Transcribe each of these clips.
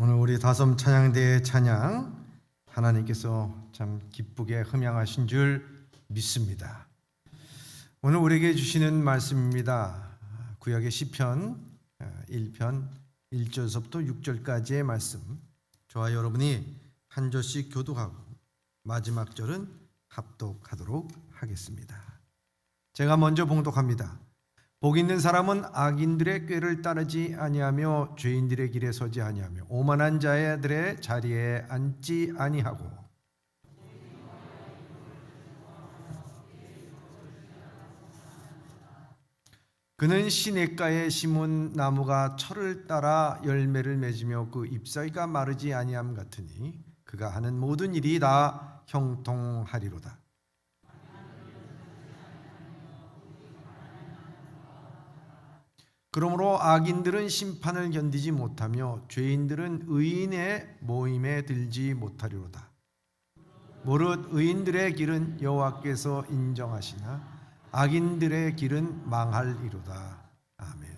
오늘 우리 다솜 찬양대의 찬양 하나님께서 참 기쁘게 흠양하신 줄 믿습니다. 오늘 우리에게 주시는 말씀입니다. 구약의 시편 1편 1절서부터 6절까지의 말씀, 저와 여러분이 한 절씩 교독하고 마지막 절은 합독하도록 하겠습니다. 제가 먼저 봉독합니다. 복 있는 사람은 악인들의 꾀를 따르지 아니하며 죄인들의 길에 서지 아니하며 오만한 자들의 자리에 앉지 아니하고 그는 시냇가에 심은 나무가 철을 따라 열매를 맺으며 그 잎사귀가 마르지 아니함 같으니 그가 하는 모든 일이 다 형통하리로다. 그러므로 악인들은 심판을 견디지 못하며 죄인들은 의인의 모임에 들지 못하리로다. 무릇 의인들의 길은 여호와께서 인정하시나 악인들의 길은 망할이로다. 아멘.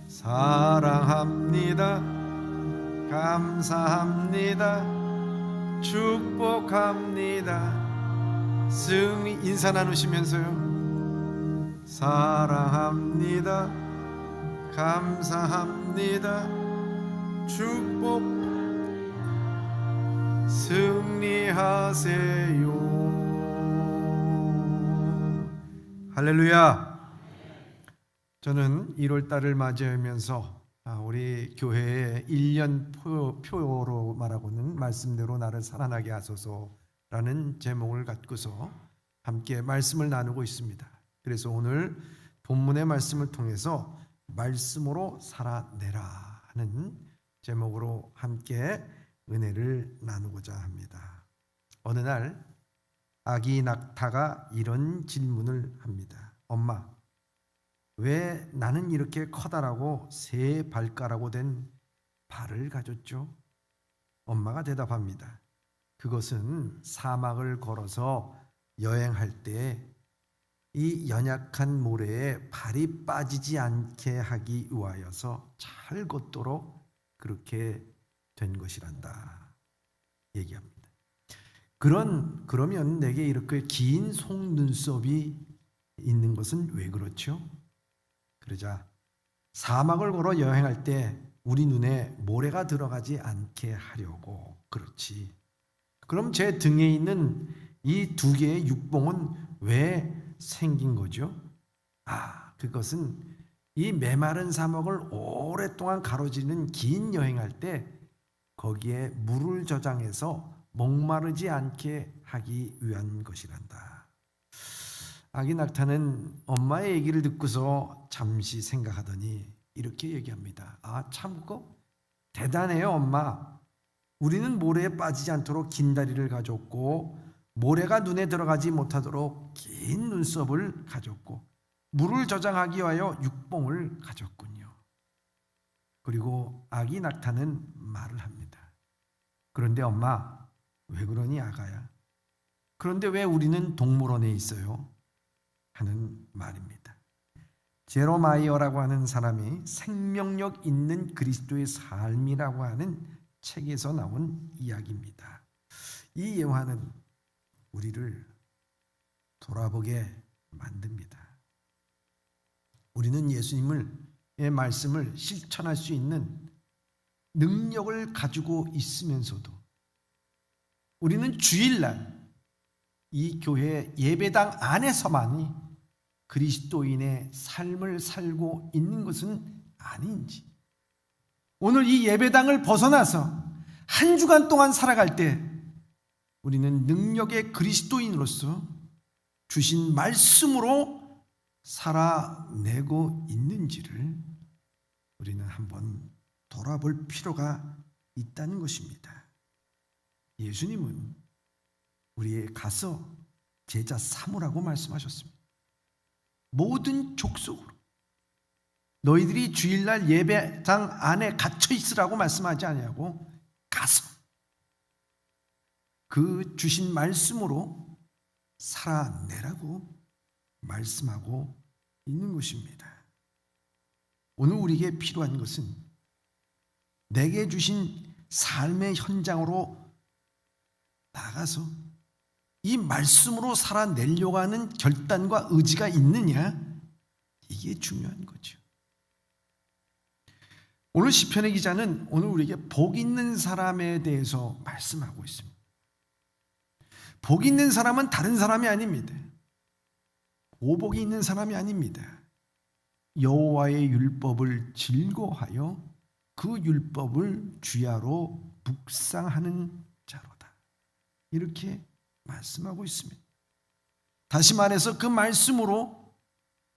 사랑합니다. 감사합니다. 축복합니다. 승리 인사 나누시면서요. 사랑합니다. 감사합니다. 축복 승리하세요. 할렐루야. 저는 1월 달을 맞이하면서 우리 교회의 1년 표로 말하고는 말씀대로 나를 살아나게 하소서 라는 제목을 갖고서 함께 말씀을 나누고 있습니다. 그래서 오늘 본문의 말씀을 통해서 말씀으로 살아내라 하는 제목으로 함께 은혜를 나누고자 합니다. 어느 날 아기 낙타가 이런 질문을 합니다. 엄마, 왜 나는 이렇게 커다랗고 세 발가락으로 된 발을 가졌죠? 엄마가 대답합니다. 그것은 사막을 걸어서 여행할 때 이 연약한 모래에 발이 빠지지 않게 하기 위하여서 잘 걷도록 그렇게 된 것이란다 얘기합니다. 그러면 내게 이렇게 긴 속눈썹이 있는 것은 왜 그렇죠? 그러자 사막을 걸어 여행할 때 우리 눈에 모래가 들어가지 않게 하려고 그렇지. 그럼 제 등에 있는 이 두 개의 육봉은 왜 생긴 거죠? 그것은 이 메마른 사막을 오랫동안 가로지르는 긴 여행할 때 거기에 물을 저장해서 목마르지 않게 하기 위한 것이란다. 아기 낙타는 엄마의 얘기를 듣고서 잠시 생각하더니 이렇게 얘기합니다. 참고 대단해요, 엄마. 우리는 모래에 빠지지 않도록 긴 다리를 가졌고 모래가 눈에 들어가지 못하도록 긴 눈썹을 가졌고 물을 저장하기 위하여 육봉을 가졌군요. 그리고 아기 낙타는 말을 합니다. 그런데 엄마, 왜 그러니 아가야? 그런데 왜 우리는 동물원에 있어요? 하는 말입니다. 제로마이어라고 하는 사람이 생명력 있는 그리스도의 삶이라고 하는 책에서 나온 이야기입니다. 이 예화는 우리를 돌아보게 만듭니다. 우리는 예수님의 말씀을 실천할 수 있는 능력을 가지고 있으면서도 우리는 주일날 이 교회 예배당 안에서만이 그리스도인의 삶을 살고 있는 것은 아닌지, 오늘 이 예배당을 벗어나서 한 주간 동안 살아갈 때 우리는 능력의 그리스도인으로서 주신 말씀으로 살아내고 있는지를 우리는 한번 돌아볼 필요가 있다는 것입니다. 예수님은 우리에 가서 제자 삼으라고 말씀하셨습니다. 모든 족속으로 너희들이 주일날 예배당 안에 갇혀 있으라고 말씀하지 아니하고 가서 그 주신 말씀으로 살아내라고 말씀하고 있는 것입니다. 오늘 우리에게 필요한 것은 내게 주신 삶의 현장으로 나가서 이 말씀으로 살아내려고 하는 결단과 의지가 있느냐, 이게 중요한 거죠. 오늘 시편의 기자는 오늘 우리에게 복 있는 사람에 대해서 말씀하고 있습니다. 복 있는 사람은 다른 사람이 아닙니다. 오복이 있는 사람이 아닙니다. 여호와의 율법을 즐거워하여 그 율법을 주야로 묵상하는 자로다, 이렇게 말씀하고 있습니다. 다시 말해서 그 말씀으로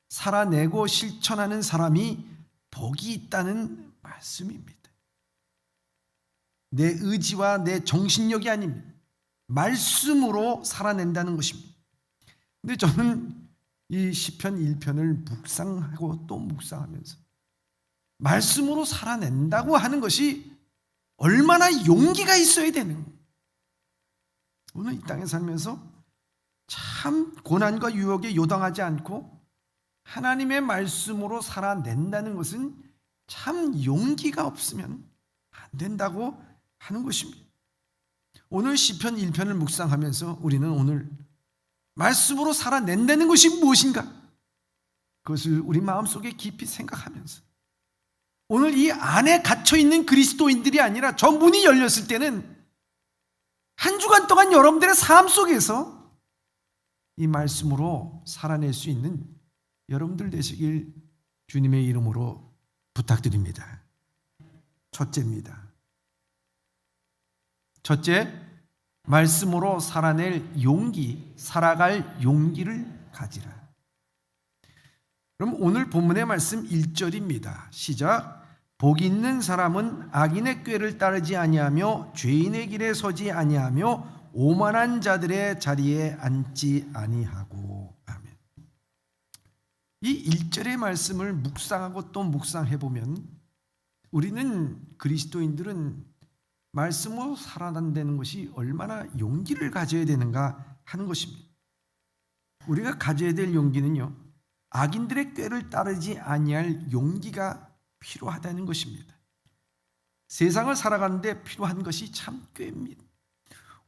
살아내고 실천하는 사람이 복이 있다는 말씀입니다. 내 의지와 내 정신력이 아닙니다. 말씀으로 살아낸다는 것입니다. 근데 저는 이 시편 1편을 묵상하고 또 묵상하면서 말씀으로 살아낸다고 하는 것이 얼마나 용기가 있어야 되는 거예요. 오늘 이 땅에 살면서 참 고난과 유혹에 요당하지 않고 하나님의 말씀으로 살아낸다는 것은 참 용기가 없으면 안 된다고 하는 것입니다. 오늘 시편 1편을 묵상하면서 우리는 오늘 말씀으로 살아낸다는 것이 무엇인가, 그것을 우리 마음속에 깊이 생각하면서 오늘 이 안에 갇혀있는 그리스도인들이 아니라 저 문이 열렸을 때는 한 주간 동안 여러분들의 삶 속에서 이 말씀으로 살아낼 수 있는 여러분들 되시길 주님의 이름으로 부탁드립니다. 첫째입니다. 첫째, 말씀으로 살아낼 용기, 살아갈 용기를 가지라. 그럼 오늘 본문의 말씀 1절입니다. 시작. 복 있는 사람은 악인의 꾀를 따르지 아니하며 죄인의 길에 서지 아니하며 오만한 자들의 자리에 앉지 아니하고. 아멘. 이 1절의 말씀을 묵상하고 또 묵상해 보면 우리는, 그리스도인들은 말씀으로 살아난다는 것이 얼마나 용기를 가져야 되는가 하는 것입니다. 우리가 가져야 될 용기는요, 악인들의 꾀를 따르지 아니할 용기가 필요하다는 것입니다. 세상을 살아가는데 필요한 것이 참 꾀입니다.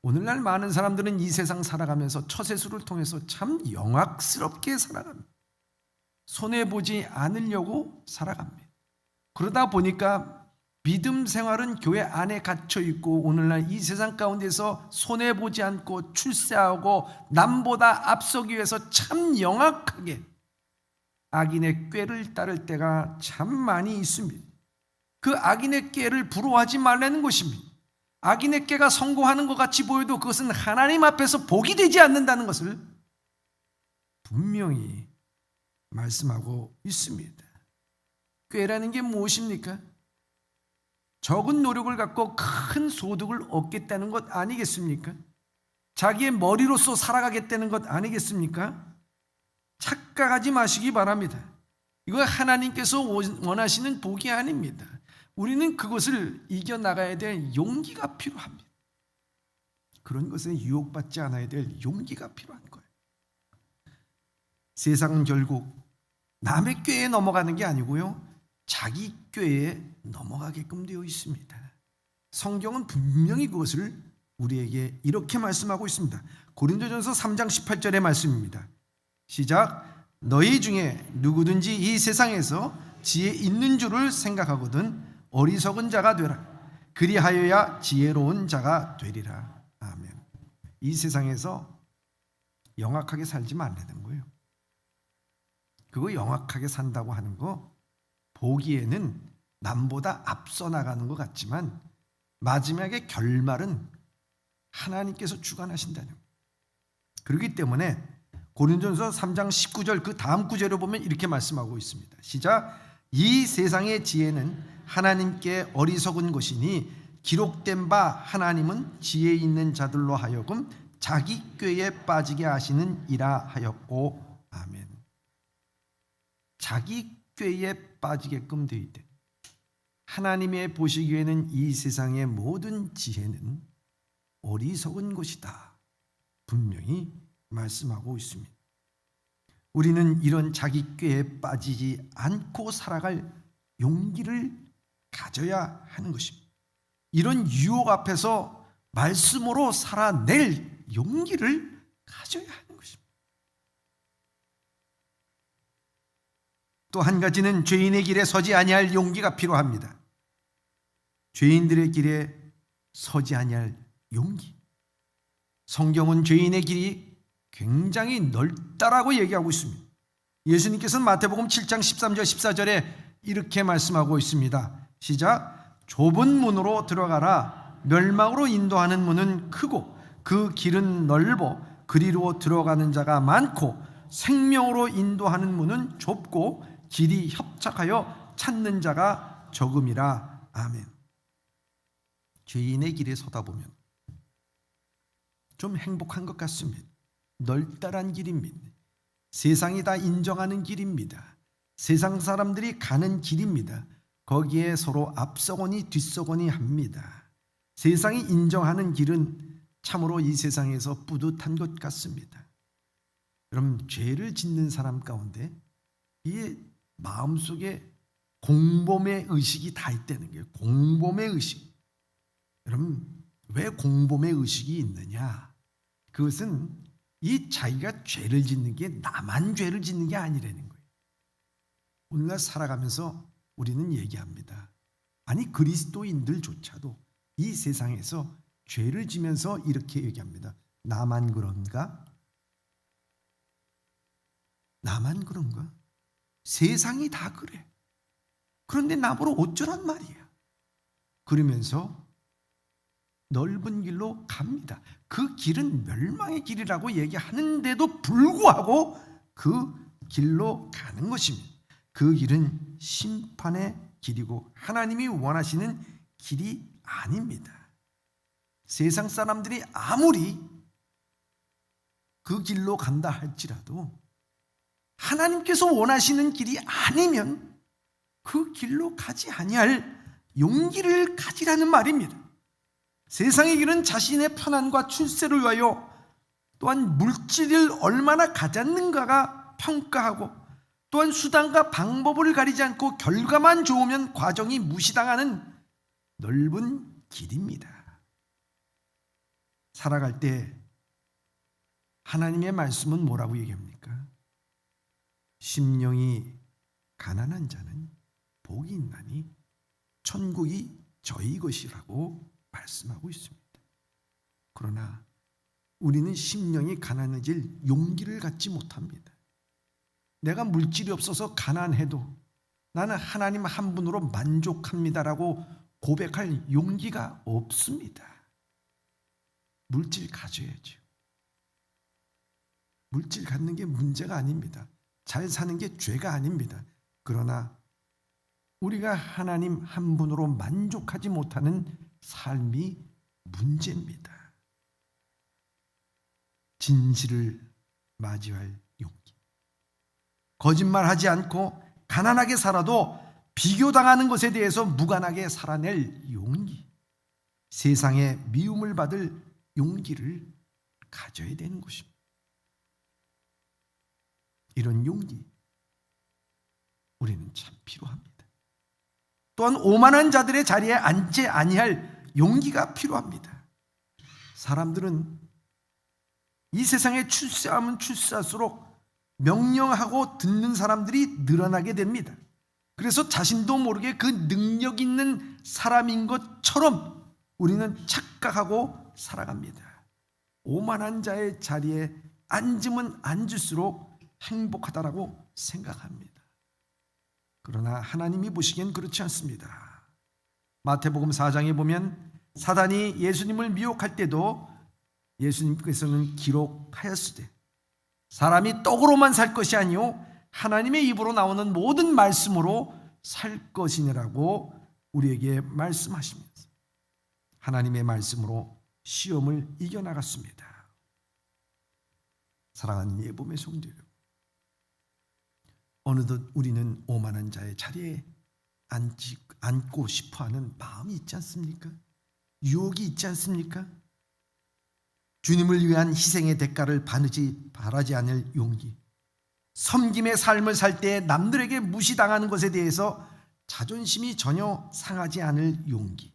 오늘날 많은 사람들은 이 세상 살아가면서 처세술을 통해서 참 영악스럽게 살아갑니다. 손해보지 않으려고 살아갑니다. 그러다 보니까 믿음 생활은 교회 안에 갇혀 있고 오늘날 이 세상 가운데서 손해보지 않고 출세하고 남보다 앞서기 위해서 참 영악하게 악인의 꾀를 따를 때가 참 많이 있습니다. 그 악인의 꾀를 부러워하지 말라는 것입니다. 악인의 꾀가 성공하는 것 같이 보여도 그것은 하나님 앞에서 복이 되지 않는다는 것을 분명히 말씀하고 있습니다. 꾀라는 게 무엇입니까? 적은 노력을 갖고 큰 소득을 얻겠다는 것 아니겠습니까? 자기의 머리로서 살아가겠다는 것 아니겠습니까? 착각하지 마시기 바랍니다. 이거 하나님께서 원하시는 복이 아닙니다. 우리는 그것을 이겨나가야 될 용기가 필요합니다. 그런 것에 유혹받지 않아야 될 용기가 필요한 거예요. 세상은 결국 남의 꾀에 넘어가는 게 아니고요, 자기 꾀에 넘어가게끔 되어 있습니다. 성경은 분명히 그것을 우리에게 이렇게 말씀하고 있습니다. 고린도전서 3장 18절의 말씀입니다. 시작. 너희 중에 누구든지 이 세상에서 지혜 있는 줄을 생각하거든 어리석은 자가 되라. 그리하여야 지혜로운 자가 되리라. 아멘. 이 세상에서 영악하게 살지 말라는 거예요. 그거 영악하게 산다고 하는 거 보기에는 남보다 앞서 나가는 것 같지만 마지막에 결말은 하나님께서 주관하신다는 거예요. 그렇기 때문에 고린도전서 3장 19절 그 다음 구절을 보면 이렇게 말씀하고 있습니다. 시작. 이 세상의 지혜는 하나님께 어리석은 것이니 기록된 바 하나님은 지혜 있는 자들로 하여금 자기 꾀에 빠지게 하시는 이라 하였고. 아멘. 자기 꾀에 빠지게끔 되어 있대. 하나님의 보시기에는 이 세상의 모든 지혜는 어리석은 것이다. 분명히 말씀하고 있습니다. 우리는 이런 자기 꾀에 빠지지 않고 살아갈 용기를 가져야 하는 것입니다. 이런 유혹 앞에서 말씀으로 살아낼 용기를 가져야 하는 것입니다. 또 한 가지는 죄인의 길에 서지 아니할 용기가 필요합니다. 죄인들의 길에 서지 아니할 용기. 성경은 죄인의 길이 굉장히 넓다라고 얘기하고 있습니다. 예수님께서는 마태복음 7장 13절 14절에 이렇게 말씀하고 있습니다. 시작. 좁은 문으로 들어가라. 멸망으로 인도하는 문은 크고 그 길은 넓어 그리로 들어가는 자가 많고 생명으로 인도하는 문은 좁고 길이 협착하여 찾는 자가 적음이라. 아멘. 죄인의 길에 서다 보면 좀 행복한 것 같습니다. 넓다란 길입니다. 세상이 다 인정하는 길입니다. 세상 사람들이 가는 길입니다. 거기에 서로 앞서거니 뒤서거니 합니다. 세상이 인정하는 길은 참으로 이 세상에서 뿌듯한 것 같습니다. 여러분, 죄를 짓는 사람 가운데 이 마음속에 공범의 의식이 다 있다는 거예요. 공범의 의식. 여러분, 왜 공범의 의식이 있느냐? 그것은 이 자기가 죄를 짓는 게 나만 죄를 짓는 게 아니라는 거예요. 오늘날 살아가면서 우리는 얘기합니다. 아니, 그리스도인들조차도 이 세상에서 죄를 지면서 이렇게 얘기합니다. 나만 그런가? 나만 그런가? 세상이 다 그래. 그런데 나보러 어쩌란 말이야. 그러면서 넓은 길로 갑니다. 그 길은 멸망의 길이라고 얘기하는데도 불구하고 그 길로 가는 것입니다. 그 길은 심판의 길이고 하나님이 원하시는 길이 아닙니다. 세상 사람들이 아무리 그 길로 간다 할지라도 하나님께서 원하시는 길이 아니면 그 길로 가지 아니할 용기를 가지라는 말입니다. 세상의 길은 자신의 편안과 출세를 위하여 또한 물질을 얼마나 가졌는가가 평가하고 또한 수단과 방법을 가리지 않고 결과만 좋으면 과정이 무시당하는 넓은 길입니다. 살아갈 때 하나님의 말씀은 뭐라고 얘기합니까? 심령이 가난한 자는 복이 있나니 천국이 저희 것이라고 말씀하고 있습니다. 그러나 우리는 심령이 가난해질 용기를 갖지 못합니다. 내가 물질이 없어서 가난해도 나는 하나님 한 분으로 만족합니다라고 고백할 용기가 없습니다. 물질 가져야죠. 물질 갖는 게 문제가 아닙니다. 잘 사는 게 죄가 아닙니다. 그러나 우리가 하나님 한 분으로 만족하지 못하는 삶이 문제입니다. 진실을 맞이할 용기. 거짓말하지 않고 가난하게 살아도 비교당하는 것에 대해서 무관하게 살아낼 용기. 세상의 미움을 받을 용기를 가져야 되는 것입니다. 이런 용기 우리는 참 필요합니다. 또한 오만한 자들의 자리에 앉지 아니할 용기가 필요합니다. 사람들은 이 세상에 출세하면 출세할수록 명령하고 듣는 사람들이 늘어나게 됩니다. 그래서 자신도 모르게 그 능력 있는 사람인 것처럼 우리는 착각하고 살아갑니다. 오만한 자의 자리에 앉으면 앉을수록 행복하다라고 생각합니다. 그러나 하나님이 보시기엔 그렇지 않습니다. 마태복음 4장에 보면 사단이 예수님을 미혹할 때도 예수님께서는 기록하였으되 사람이 떡으로만 살 것이 아니요 하나님의 입으로 나오는 모든 말씀으로 살 것이니라고 우리에게 말씀하시면서 하나님의 말씀으로 시험을 이겨나갔습니다. 사랑하는 예복의 성도여, 어느덧 우리는 오만한 자의 자리에 앉고 싶어하는 마음이 있지 않습니까? 유혹이 있지 않습니까? 주님을 위한 희생의 대가를 바라지 않을 용기. 섬김의 삶을 살 때 남들에게 무시당하는 것에 대해서 자존심이 전혀 상하지 않을 용기,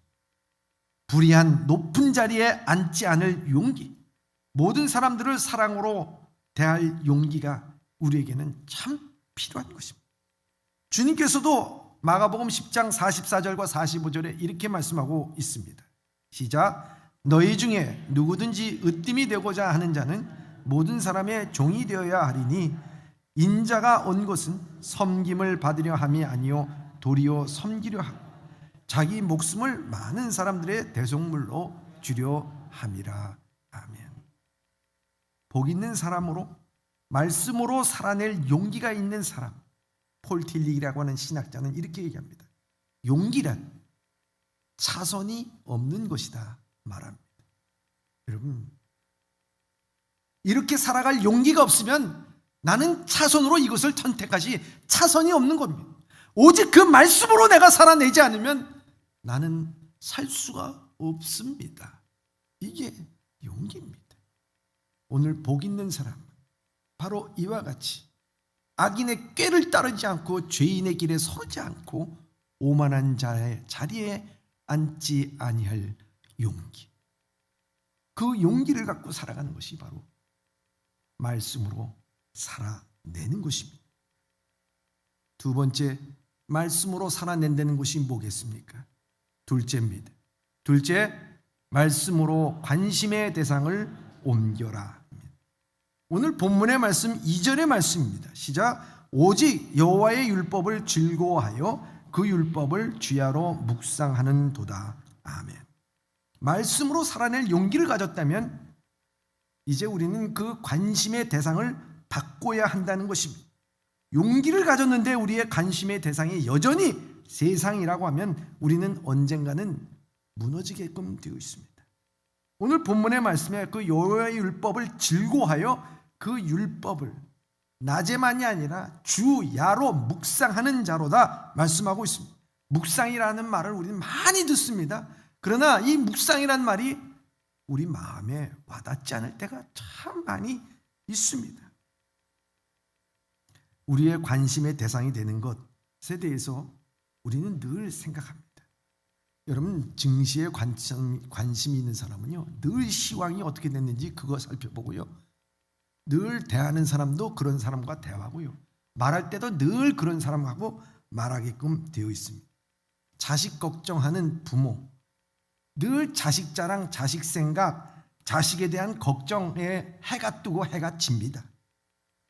불의한 높은 자리에 앉지 않을 용기, 모든 사람들을 사랑으로 대할 용기가 우리에게는 참 필요한 것입니다. 주님께서도 마가복음 10장 44절과 45절에 이렇게 말씀하고 있습니다. 시작. 너희 중에 누구든지 으뜸이 되고자 하는 자는 모든 사람의 종이 되어야 하리니 인자가 온 것은 섬김을 받으려 함이 아니요 도리어 섬기려 하고 자기 목숨을 많은 사람들의 대속물로 주려 함이라. 아멘. 복 있는 사람으로 말씀으로 살아낼 용기가 있는 사람, 폴 틸리라고 하는 신학자는 이렇게 얘기합니다. 용기란 차선이 없는 것이다 말합니다. 여러분, 이렇게 살아갈 용기가 없으면 나는 차선으로 이것을 선택하지 차선이 없는 겁니다. 오직 그 말씀으로 내가 살아내지 않으면 나는 살 수가 없습니다. 이게 용기입니다. 오늘 복 있는 사람은 바로 이와 같이 악인의 꾀를 따르지 않고 죄인의 길에 서지 않고 오만한 자의 자리에 앉지 아니할 용기, 그 용기를 갖고 살아가는 것이 바로 말씀으로 살아내는 것입니다. 두 번째, 말씀으로 살아낸다는 것이 뭐겠습니까? 둘째입니다. 둘째, 말씀으로 관심의 대상을 옮겨라. 오늘 본문의 말씀 2절의 말씀입니다. 시작. 오직 여호와의 율법을 즐거워하여 그 율법을 주야로 묵상하는 도다. 아멘. 말씀으로 살아낼 용기를 가졌다면 이제 우리는 그 관심의 대상을 바꿔야 한다는 것입니다. 용기를 가졌는데 우리의 관심의 대상이 여전히 세상이라고 하면 우리는 언젠가는 무너지게끔 되어 있습니다. 오늘 본문의 말씀에 그 여호와의 율법을 즐거워하여 그 율법을 낮에만이 아니라 주야로 묵상하는 자로다 말씀하고 있습니다. 묵상이라는 말을 우리는 많이 듣습니다. 그러나 이 묵상이라는 말이 우리 마음에 와닿지 않을 때가 참 많이 있습니다. 우리의 관심의 대상이 되는 것에 대해서 우리는 늘 생각합니다. 여러분, 증시에 관심이 있는 사람은요, 늘 시황이 어떻게 됐는지 그거 살펴보고요, 늘 대하는 사람도 그런 사람과 대화하고요, 말할 때도 늘 그런 사람하고 말하게끔 되어 있습니다. 자식 걱정하는 부모, 늘 자식 자랑, 자식 생각, 자식에 대한 걱정에 해가 뜨고 해가 집니다.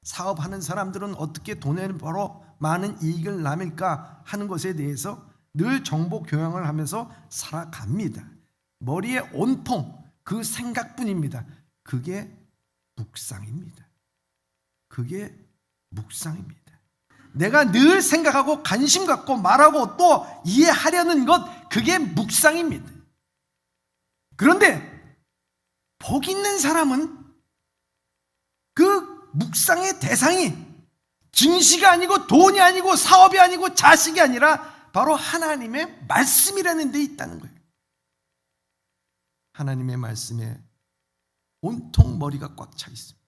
사업하는 사람들은 어떻게 돈을 벌어 많은 이익을 남길까 하는 것에 대해서 늘 정보 교양을 하면서 살아갑니다. 머리에 온통 그 생각뿐입니다. 그게 묵상입니다. 그게 묵상입니다. 내가 늘 생각하고 관심 갖고 말하고 또 이해하려는 것, 그게 묵상입니다. 그런데 복 있는 사람은 그 묵상의 대상이 증시가 아니고 돈이 아니고 사업이 아니고 자식이 아니라 바로 하나님의 말씀이라는 데 있다는 거예요. 하나님의 말씀에 온통 머리가 꽉 차 있습니다.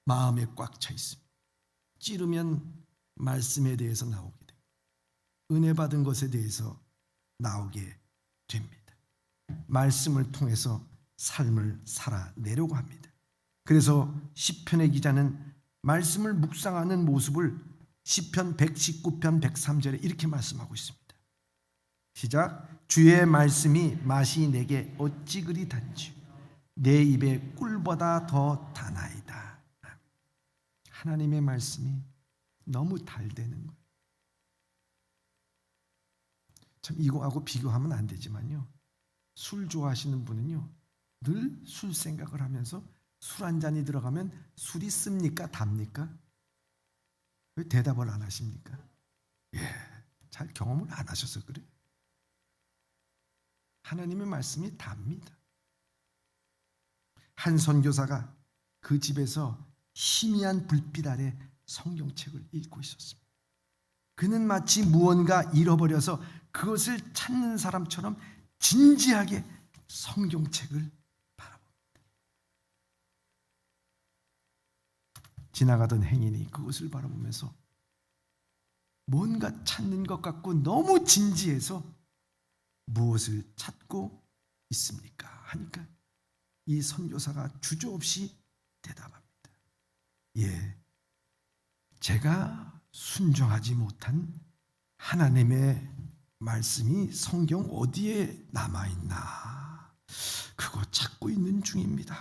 마음에 꽉 차 있습니다. 찌르면 말씀에 대해서 나오게 됩니다. 은혜 받은 것에 대해서 나오게 됩니다. 말씀을 통해서 삶을 살아내려고 합니다. 그래서 시편의 기자는 말씀을 묵상하는 모습을 시편 119편 103절에 이렇게 말씀하고 있습니다. 시작. 주의 말씀이 맛이 내게 어찌 그리 단지 내 입에 꿀보다 더 다나이다. 하나님의 말씀이 너무 달되는 거예요. 참 이거하고 비교하면 안 되지만요, 술 좋아하시는 분은요, 늘 술 생각을 하면서 술 한 잔이 들어가면 술이 씁니까 답니까? 왜 대답을 안 하십니까? 잘 경험을 안 하셔서 그래요. 하나님의 말씀이 답니다. 한 선교사가 그 집에서 희미한 불빛 아래 성경책을 읽고 있었습니다. 그는 마치 무언가 잃어버려서 그것을 찾는 사람처럼 진지하게 성경책을 바라봅니다. 지나가던 행인이 그것을 바라보면서 뭔가 찾는 것 같고 너무 진지해서 무엇을 찾고 있습니까? 하니까 이 선교사가 주저없이 대답합니다. 예, 제가 순종하지 못한 하나님의 말씀이 성경 어디에 남아있나 그거 찾고 있는 중입니다.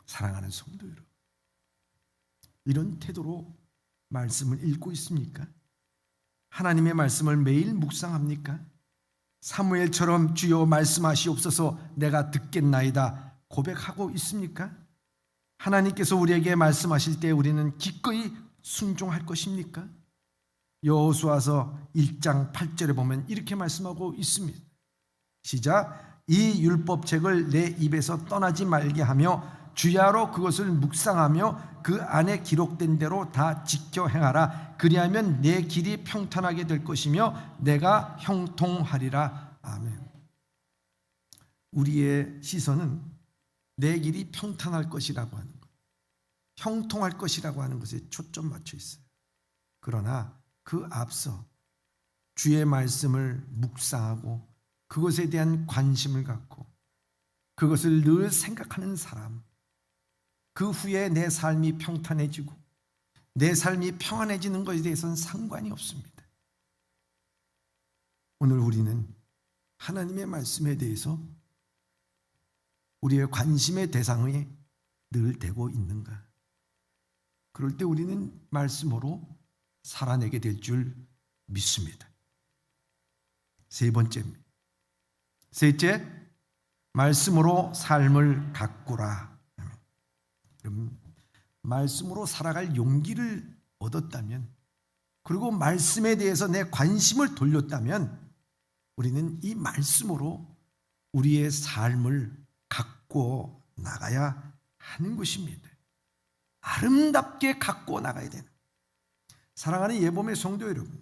사랑하는 성도 여러분, 이런 태도로 말씀을 읽고 있습니까? 하나님의 말씀을 매일 묵상합니까? 사무엘처럼 주여 말씀하시옵소서 내가 듣겠나이다 고백하고 있습니까? 하나님께서 우리에게 말씀하실 때 우리는 기꺼이 순종할 것입니까? 여호수아서 1장 8절에 보면 이렇게 말씀하고 있습니다. 시작. 이 율법책을 내 입에서 떠나지 말게 하며 주야로 그것을 묵상하며 그 안에 기록된 대로 다 지켜 행하라. 그리하면 내 길이 평탄하게 될 것이며 내가 형통하리라. 아멘. 우리의 시선은 내 길이 평탄할 것이라고 하는 것, 형통할 것이라고 하는 것에 초점 맞춰 있어요. 그러나 그 앞서 주의 말씀을 묵상하고 그것에 대한 관심을 갖고 그것을 늘 생각하는 사람, 그 후에 내 삶이 평탄해지고 내 삶이 평안해지는 것에 대해서는 상관이 없습니다. 오늘 우리는 하나님의 말씀에 대해서 우리의 관심의 대상에 늘 되고 있는가? 그럴 때 우리는 말씀으로 살아내게 될 줄 믿습니다. 셋째, 말씀으로 삶을 가꾸라. 말씀으로 살아갈 용기를 얻었다면, 그리고 말씀에 대해서 내 관심을 돌렸다면 우리는 이 말씀으로 우리의 삶을 가꾸어 나가야 하는 것입니다. 아름답게 가꾸어 나가야 되는. 사랑하는 예범의 성도 여러분,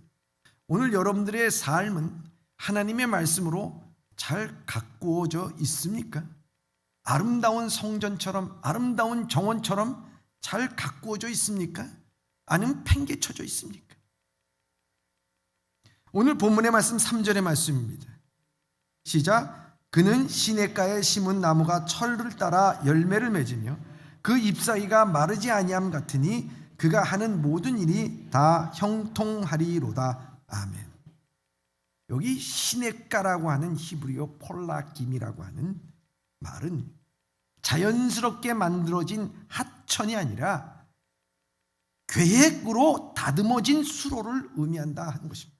오늘 여러분들의 삶은 하나님의 말씀으로 잘 가꾸어져 있습니까? 아름다운 성전처럼, 아름다운 정원처럼 잘 가꾸어져 있습니까? 아니면 팽개쳐져 있습니까? 오늘 본문의 말씀 3절의 말씀입니다. 시작. 그는 시냇가에 심은 나무가 철을 따라 열매를 맺으며 그 잎사귀가 마르지 아니함 같으니 그가 하는 모든 일이 다 형통하리로다. 아멘. 여기 시냇가라고 하는 히브리어 폴라김이라고 하는 말은 자연스럽게 만들어진 하천이 아니라 계획으로 다듬어진 수로를 의미한다 하는 것입니다.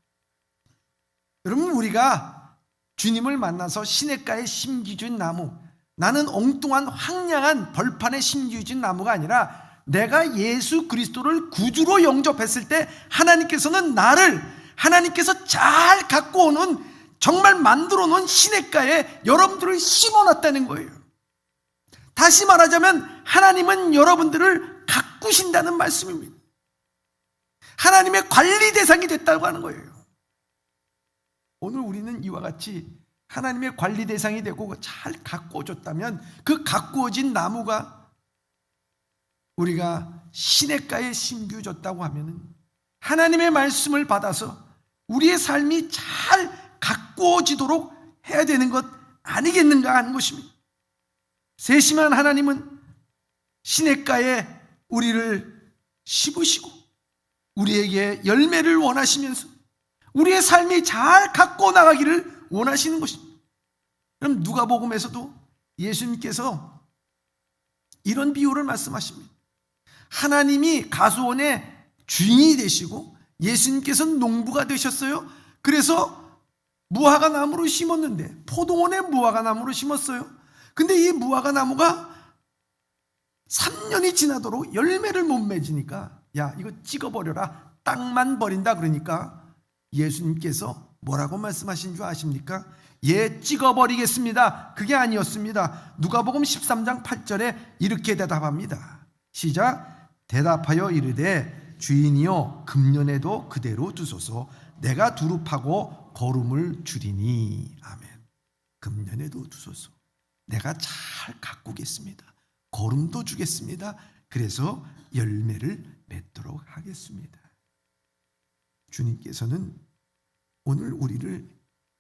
여러분, 우리가 주님을 만나서 시냇가에 심겨진 나무, 나는 엉뚱한 황량한 벌판에 심겨진 나무가 아니라 내가 예수 그리스도를 구주로 영접했을 때 하나님께서는 나를, 하나님께서 잘 갖고 오는, 정말 만들어 놓은 시냇가에 여러분들을 심어놨다는 거예요. 다시 말하자면 하나님은 여러분들을 가꾸신다는 말씀입니다. 하나님의 관리 대상이 됐다고 하는 거예요. 오늘 우리는 이와 같이 하나님의 관리 대상이 되고 잘 가꾸어졌다면, 그 가꾸어진 나무가 우리가 시냇가에 심겨졌다고 하면 하나님의 말씀을 받아서 우리의 삶이 잘 가꾸어지도록 해야 되는 것 아니겠는가 하는 것입니다. 세심한 하나님은 시냇가에 우리를 심으시고 우리에게 열매를 원하시면서 우리의 삶이 잘 가꾸어 나가기를 원하시는 것입니다. 그럼 누가복음에서도 예수님께서 이런 비유를 말씀하십니다. 하나님이 가수원의 주인이 되시고 예수님께서는 농부가 되셨어요. 그래서 무화과 나무를 심었는데, 포도원에 무화과 나무를 심었어요. 근데 이 무화과 나무가 3년이 지나도록 열매를 못 맺으니까 야, 이거 찍어버려라, 땅만 버린다. 그러니까 예수님께서 뭐라고 말씀하신 줄 아십니까? 예, 찍어버리겠습니다. 그게 아니었습니다. 누가복음 13장 8절에 이렇게 대답합니다. 시작. 대답하여 이르되 주인이여 금년에도 그대로 두소서. 내가 두릅하고 거름을 주리니. 아멘. 금년에도 두소서. 내가 잘 가꾸겠습니다. 거름도 주겠습니다. 그래서 열매를 맺도록 하겠습니다. 주님께서는 오늘 우리를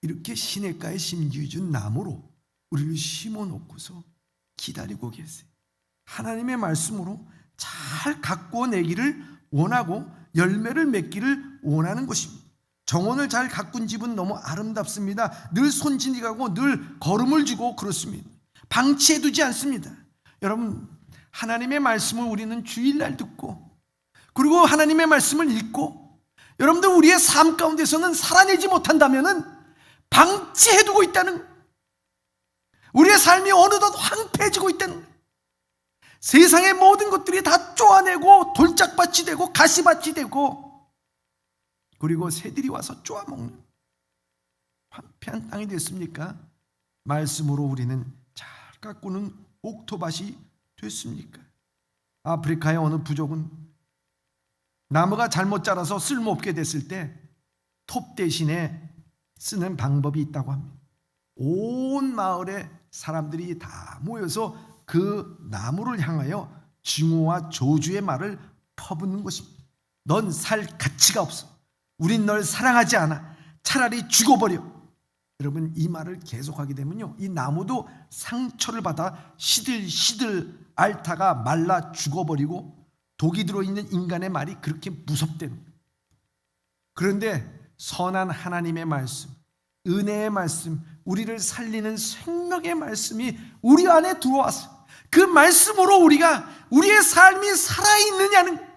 이렇게 시냇가에 심지어 준 나무로 우리를 심어놓고서 기다리고 계세요. 하나님의 말씀으로 잘 가꾸어내기를 원하고 열매를 맺기를 원하는 것입니다. 정원을 잘 가꾼 집은 너무 아름답습니다. 늘 손질하고 늘 거름을 주고 그렇습니다. 방치해두지 않습니다. 여러분, 하나님의 말씀을 우리는 주일날 듣고 그리고 하나님의 말씀을 읽고 여러분들 우리의 삶 가운데서는 살아내지 못한다면 방치해두고 있다는 거예요. 우리의 삶이 어느덧 황폐해지고 있다는 거예요. 세상의 모든 것들이 다 쪼아내고 돌짝밭이 되고 가시밭이 되고 그리고 새들이 와서 쪼아먹는 황폐한 땅이 됐습니까? 말씀으로 우리는 잘 가꾸는 옥토밭이 됐습니까? 아프리카의 어느 부족은 나무가 잘못 자라서 쓸모없게 됐을 때 톱 대신에 쓰는 방법이 있다고 합니다. 온 마을의 사람들이 다 모여서 그 나무를 향하여 증오와 저주의 말을 퍼붓는 것입니다. 넌 살 가치가 없어. 우린 널 사랑하지 않아. 차라리 죽어버려. 여러분, 이 말을 계속하게 되면요, 이 나무도 상처를 받아 시들시들 앓다가 말라 죽어버리고 독이 들어있는 인간의 말이 그렇게 무섭다는 거예요. 그런데 선한 하나님의 말씀, 은혜의 말씀, 우리를 살리는 생명의 말씀이 우리 안에 들어왔어요. 그 말씀으로 우리의 삶이 살아있느냐는 거예요.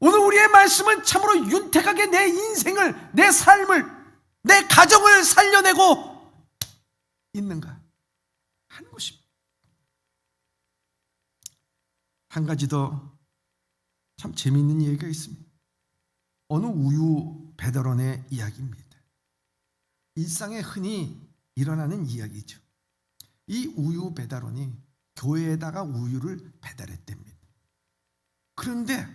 오늘 우리의 말씀은 참으로 윤택하게 내 인생을, 내 삶을, 내 가정을 살려내고 있는가 하는 것입니다. 한 가지 더 참 재미있는 얘기가 있습니다. 어느 우유 배달원의 이야기입니다. 일상에 흔히 일어나는 이야기죠. 이 우유 배달원이 교회에다가 우유를 배달했답니다. 그런데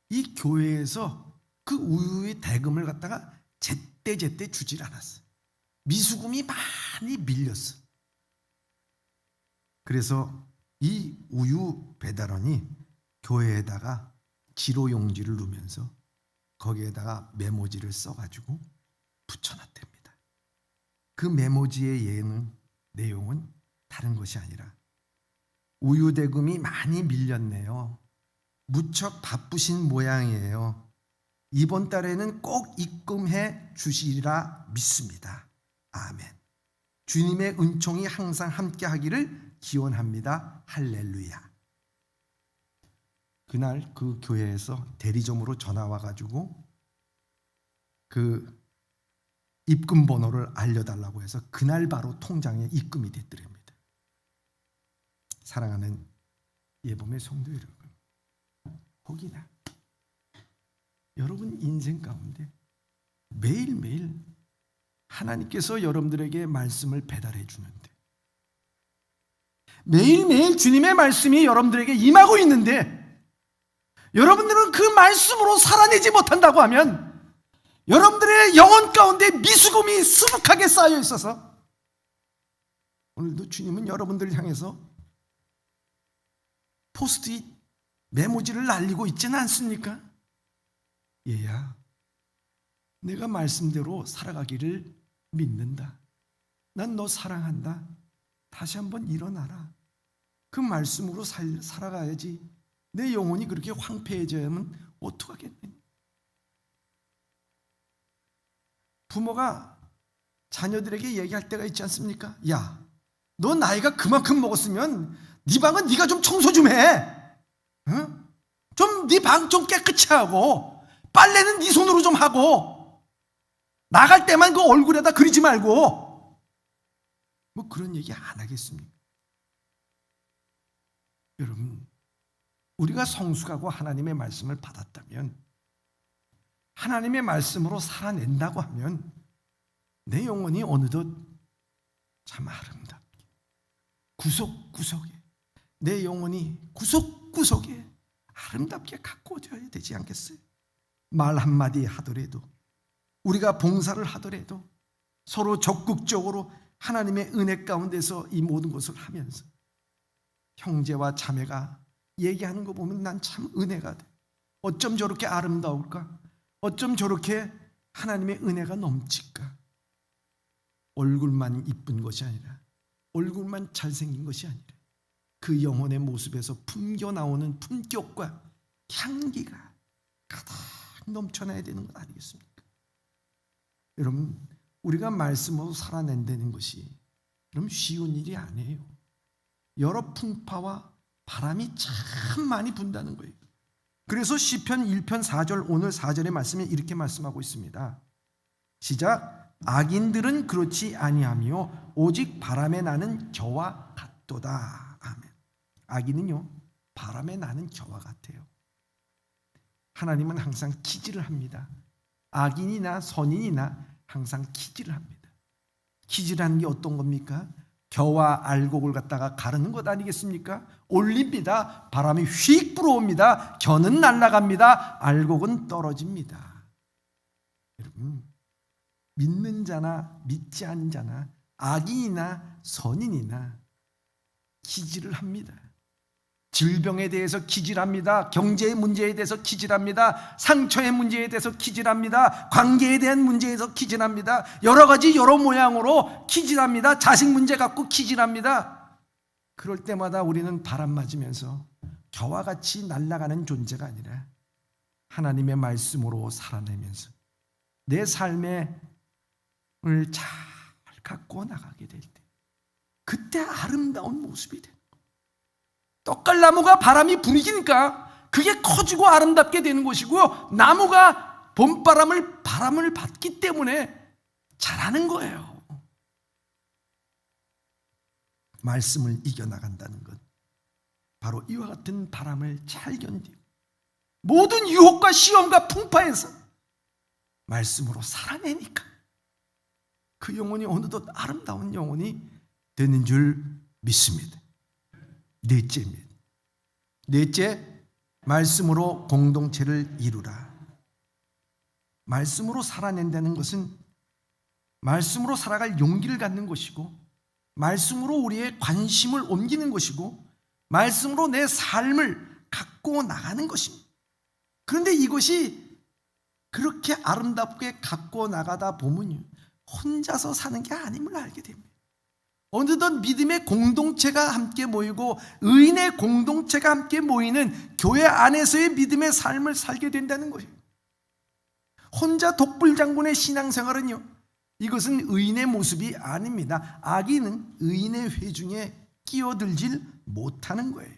이 교회에서 그 우유의 대금을 갖다가 제때제때 주질 않았어요. 미수금이 많이 밀렸어. 그래서 이 우유 배달원이 교회에다가 지로용지를 누면서 거기에다가 메모지를 써가지고 붙여놨답니다. 그 메모지의 내용은 다른 것이 아니라 우유 대금이 많이 밀렸네요. 무척 바쁘신 모양이에요. 이번 달에는 꼭 입금해 주시리라 믿습니다. 아멘. 주님의 은총이 항상 함께 하기를 기원합니다. 할렐루야. 그날 그 교회에서 대리점으로 전화 와가지고 그 입금 번호를 알려달라고 해서 그날 바로 통장에 입금이 됐더랍니다. 사랑하는 예범의 성도 여러분, 혹이나 여러분 인생 가운데 매일매일 하나님께서 여러분들에게 말씀을 배달해 주는데, 매일매일 주님의 말씀이 여러분들에게 임하고 있는데 여러분들은 그 말씀으로 살아내지 못한다고 하면 여러분들의 영혼 가운데 미수금이 수북하게 쌓여 있어서 오늘도 주님은 여러분들을 향해서 포스트잇 메모지를 날리고 있지는 않습니까? 얘야, 내가 말씀대로 살아가기를 믿는다. 난 너 사랑한다. 다시 한번 일어나라. 그 말씀으로 살아가야지. 내 영혼이 그렇게 황폐해져야면 어떡하겠니? 부모가 자녀들에게 얘기할 때가 있지 않습니까? 야, 너 나이가 그만큼 먹었으면 네 방은 네가 좀 청소 좀 해. 응? 좀 네 방 좀 깨끗이 하고 빨래는 네 손으로 좀 하고 나갈 때만 그 얼굴에다 그리지 말고, 뭐 그런 얘기 안 하겠습니까? 여러분, 우리가 성숙하고 하나님의 말씀을 받았다면, 하나님의 말씀으로 살아낸다고 하면 내 영혼이 어느덧 참 아름답게 구석구석에, 내 영혼이 구석구석에 아름답게 가꾸어져야 되지 않겠어요? 말 한마디 하더라도, 우리가 봉사를 하더라도 서로 적극적으로 하나님의 은혜 가운데서 이 모든 것을 하면서 형제와 자매가 얘기하는 거 보면 난 참 은혜가 돼. 어쩜 저렇게 아름다울까? 어쩜 저렇게 하나님의 은혜가 넘칠까? 얼굴만 이쁜 것이 아니라, 얼굴만 잘생긴 것이 아니라 그 영혼의 모습에서 품겨 나오는 품격과 향기가 가득 넘쳐나야 되는 것 아니겠습니까? 여러분, 우리가 말씀으로 살아낸다는 것이 그럼 쉬운 일이 아니에요. 여러 풍파와 바람이 참 많이 분다는 거예요. 그래서 시편 1편 4절, 오늘 4절의 말씀에 이렇게 말씀하고 있습니다. 시작. 악인들은 그렇지 아니하며 오직 바람에 나는 겨와 같도다. 아멘. 악인은요, 바람에 나는 겨와 같아요. 하나님은 항상 기질을 합니다. 악인이나 선인이나 항상 기질을 합니다. 기질하는 게 어떤 겁니까? 겨와 알곡을 갖다가 가르는 것 아니겠습니까? 올립니다. 바람이 휙 불어옵니다. 겨는 날아갑니다. 알곡은 떨어집니다. 여러분, 믿는 자나 믿지 않는 자나 악인이나 선인이나 기질을 합니다. 질병에 대해서 기질합니다. 경제의 문제에 대해서 기질합니다. 상처의 문제에 대해서 기질합니다. 관계에 대한 문제에서 기질합니다. 여러 가지 여러 모양으로 기질합니다. 자식 문제 갖고 기질합니다. 그럴 때마다 우리는 바람 맞으면서 겨와 같이 날아가는 존재가 아니라 하나님의 말씀으로 살아내면서 내 삶을 잘 갖고 나가게 될 때, 그때 아름다운 모습이 됩니다. 떡갈나무가 바람이 불이니까 그게 커지고 아름답게 되는 것이고요, 나무가 봄바람을 바람을 받기 때문에 자라는 거예요. 말씀을 이겨나간다는 것, 바로 이와 같은 바람을 잘 견디고 모든 유혹과 시험과 풍파에서 말씀으로 살아내니까 그 영혼이 어느덧 아름다운 영혼이 되는 줄 믿습니다. 넷째입니다. 넷째, 말씀으로 공동체를 이루라. 말씀으로 살아낸다는 것은 말씀으로 살아갈 용기를 갖는 것이고, 말씀으로 우리의 관심을 옮기는 것이고, 말씀으로 내 삶을 갖고 나가는 것입니다. 그런데 이것이 그렇게 아름답게 갖고 나가다 보면 혼자서 사는 게 아님을 알게 됩니다. 어느덧 믿음의 공동체가 함께 모이고 의인의 공동체가 함께 모이는 교회 안에서의 믿음의 삶을 살게 된다는 것이에요. 혼자 독불장군의 신앙생활은요, 이것은 의인의 모습이 아닙니다. 악인은 의인의 회중에 끼어들질 못하는 거예요.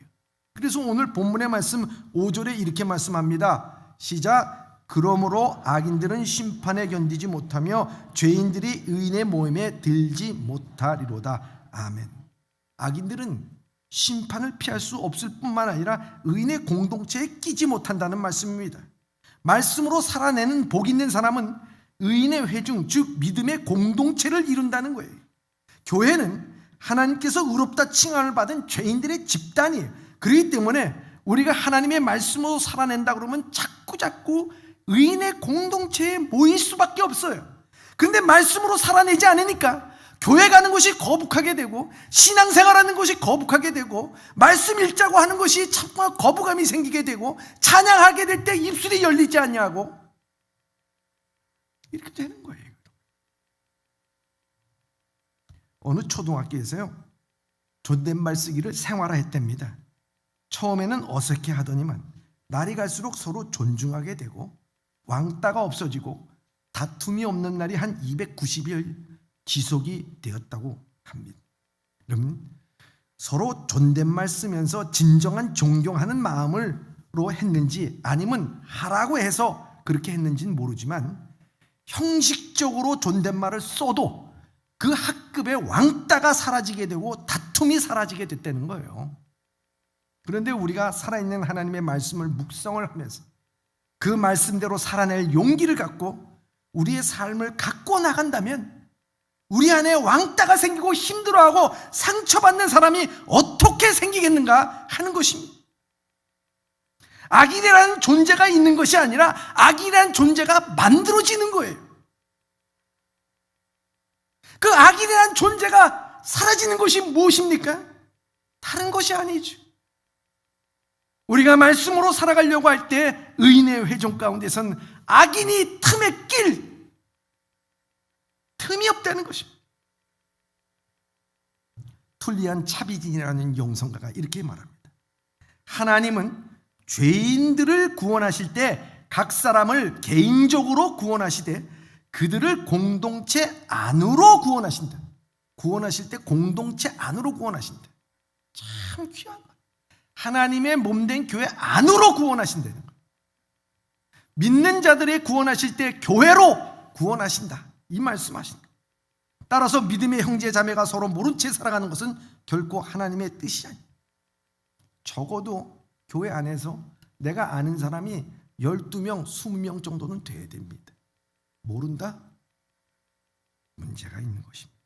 그래서 오늘 본문의 말씀 5절에 이렇게 말씀합니다. 시작. 그러므로 악인들은 심판에 견디지 못하며 죄인들이 의인의 모임에 들지 못하리로다. 아멘. 악인들은 심판을 피할 수 없을 뿐만 아니라 의인의 공동체에 끼지 못한다는 말씀입니다. 말씀으로 살아내는 복 있는 사람은 의인의 회중, 즉 믿음의 공동체를 이룬다는 거예요. 교회는 하나님께서 의롭다 칭함을 받은 죄인들의 집단이에요. 그렇기 때문에 우리가 하나님의 말씀으로 살아낸다 그러면 자꾸 의인의 공동체에 모일 수밖에 없어요. 그런데 말씀으로 살아내지 않으니까 교회 가는 것이 거북하게 되고, 신앙생활하는 것이 거북하게 되고, 말씀 읽자고 하는 것이 자꾸 거부감이 생기게 되고, 찬양하게 될 때 입술이 열리지 않냐고, 이렇게 되는 거예요. 어느 초등학교에서요, 존댓말 쓰기를 생활화했답니다. 처음에는 어색해 하더니만 날이 갈수록 서로 존중하게 되고 왕따가 없어지고 다툼이 없는 날이 한 290일 지속이 되었다고 합니다. 여러분, 서로 존댓말 쓰면서 진정한 존경하는 마음으로 했는지 아니면 하라고 해서 그렇게 했는지는 모르지만 형식적으로 존댓말을 써도 그 학급의 왕따가 사라지게 되고 다툼이 사라지게 됐다는 거예요. 그런데 우리가 살아있는 하나님의 말씀을 묵상을 하면서 그 말씀대로 살아낼 용기를 갖고 우리의 삶을 갖고 나간다면 우리 안에 왕따가 생기고 힘들어하고 상처받는 사람이 어떻게 생기겠는가 하는 것입니다. 악인이라는 존재가 있는 것이 아니라 악인이라는 존재가 만들어지는 거예요. 그 악인이라는 존재가 사라지는 것이 무엇입니까? 다른 것이 아니죠. 우리가 말씀으로 살아가려고 할 때 의인의 회중 가운데선 악인이 틈에 낄 틈이 없다는 것입니다. 툴리안 차비딘이라는 영성가가 이렇게 말합니다. 하나님은 죄인들을 구원하실 때 각 사람을 개인적으로 구원하시되 그들을 공동체 안으로 구원하신다. 구원하실 때 공동체 안으로 구원하신다. 참 귀한 말. 하나님의 몸된 교회 안으로 구원하신다는 거예요. 믿는 자들의 구원하실 때 교회로 구원하신다. 이 말씀하신다. 따라서 믿음의 형제 자매가 서로 모른 채 살아가는 것은 결코 하나님의 뜻이 아니에요. 적어도 교회 안에서 내가 아는 사람이 12명, 20명 정도는 돼야 됩니다. 모른다? 문제가 있는 것입니다.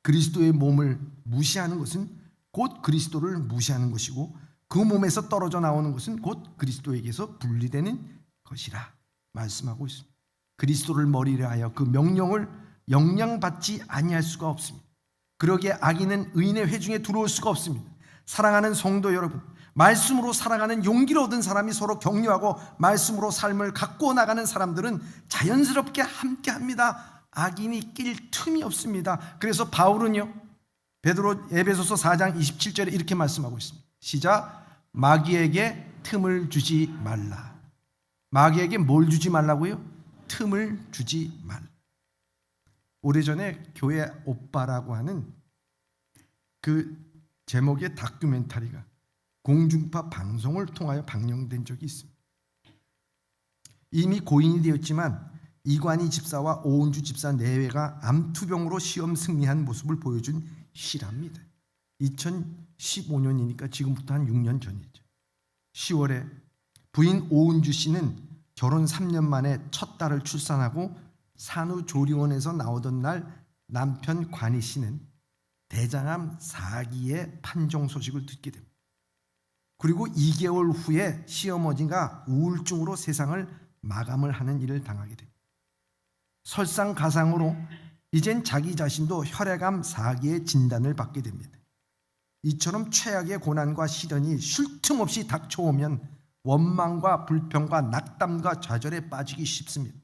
그리스도의 몸을 무시하는 것은 곧 그리스도를 무시하는 것이고 그 몸에서 떨어져 나오는 것은 곧 그리스도에게서 분리되는 것이라 말씀하고 있습니다. 그리스도를 머리로 하여 그 명령을 영향받지 아니할 수가 없습니다. 그러기에 악인은 의인의 회중에 들어올 수가 없습니다. 사랑하는 성도 여러분, 말씀으로 살아가는 용기를 얻은 사람이 서로 격려하고 말씀으로 삶을 갖고 나가는 사람들은 자연스럽게 함께합니다. 악인이 낄 틈이 없습니다. 그래서 바울은요, 베드로 에베소서 4장 27절에 이렇게 말씀하고 있습니다. 시작. 마귀에게 틈을 주지 말라. 마귀에게 뭘 주지 말라고요? 틈을 주지 말라. 오래전에 교회 오빠라고 하는 그 제목의 다큐멘터리가 공중파 방송을 통하여 방영된 적이 있습니다. 이미 고인이 되었지만 이관희 집사와 오은주 집사 내외가 암투병으로 시험 승리한 모습을 보여준 실화입니다. 2015년이니까 지금부터 한 6년 전이죠. 10월에 부인 오은주 씨는 결혼 3년 만에 첫 딸을 출산하고 산후조리원에서 나오던 날 남편 관희 씨는 대장암 4기의 판정 소식을 듣게 됩니다. 그리고 2개월 후에 시어머니가 우울증으로 세상을 마감을 하는 일을 당하게 됩니다. 설상가상으로 이젠 자기 자신도 혈액암 4기의 진단을 받게 됩니다. 이처럼 최악의 고난과 시련이 쉴 틈 없이 닥쳐오면 원망과 불평과 낙담과 좌절에 빠지기 쉽습니다.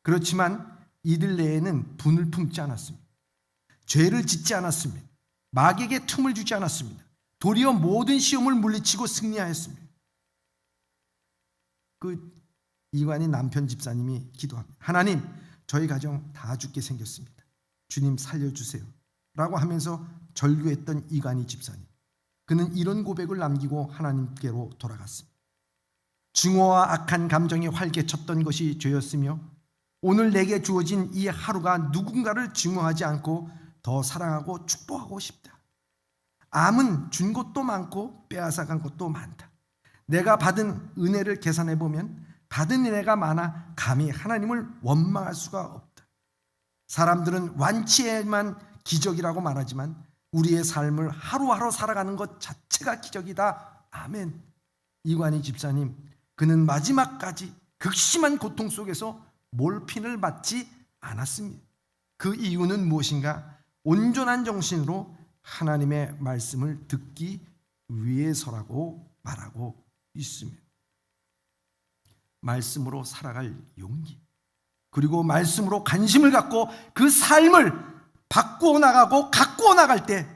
그렇지만 이들 내에는 분을 품지 않았습니다. 죄를 짓지 않았습니다. 마귀에게 틈을 주지 않았습니다. 도리어 모든 시험을 물리치고 승리하였습니다. 그 이관희 남편 집사님이 기도합니다. 하나님, 저희 가정 다 죽게 생겼습니다. 주님 살려주세요 라고 하면서 절규했던 이관희 집사님. 그는 이런 고백을 남기고 하나님께로 돌아갔습니다. 증오와 악한 감정이 활개쳤던 것이 죄였으며 오늘 내게 주어진 이 하루가 누군가를 증오하지 않고 더 사랑하고 축복하고 싶다. 암은 준 것도 많고 빼앗아간 것도 많다. 내가 받은 은혜를 계산해 보면 받은 은혜가 많아 감히 하나님을 원망할 수가 없다. 사람들은 완치에만 기적이라고 말하지만 우리의 삶을 하루하루 살아가는 것 자체가 기적이다. 아멘. 이관희 집사님, 그는 마지막까지 극심한 고통 속에서 몰핀을 맞지 않았습니다. 그 이유는 무엇인가? 온전한 정신으로 하나님의 말씀을 듣기 위해서라고 말하고 있습니다. 말씀으로 살아갈 용기, 그리고 말씀으로 관심을 갖고 그 삶을 바꾸어 나가고 가꾸어 나갈 때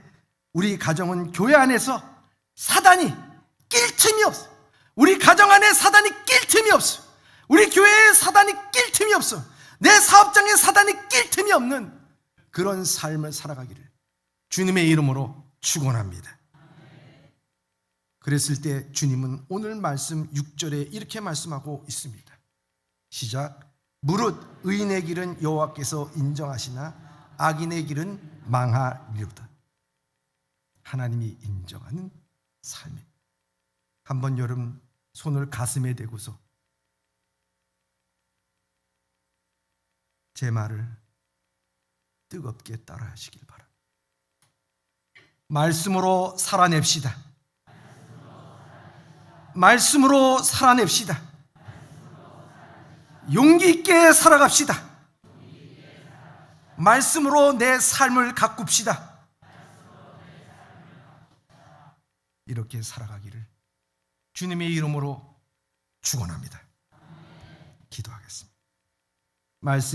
우리 가정은 교회 안에서 사단이 낄 틈이 없어. 우리 가정 안에 사단이 낄 틈이 없어. 우리 교회에 사단이 낄 틈이 없어. 내 사업장에 사단이 낄 틈이 없는 그런 삶을 살아가기를 주님의 이름으로 축원합니다. 그랬을 때 주님은 오늘 말씀 6절에 이렇게 말씀하고 있습니다. 시작. 무릇 의인의 길은 여호와께서 인정하시나 악인의 길은 망하리로다. 하나님이 인정하는 삶입니다. 한번 여러분 손을 가슴에 대고서 제 말을 뜨겁게 따라하시길 바랍니다. 말씀으로 살아냅시다. 말씀으로 살아냅시다. 용기 있게 살아갑시다. 말씀으로 내 삶을 가꿉시다. 이렇게 살아가기를 주님의 이름으로 축원합니다. 기도하겠습니다. 말씀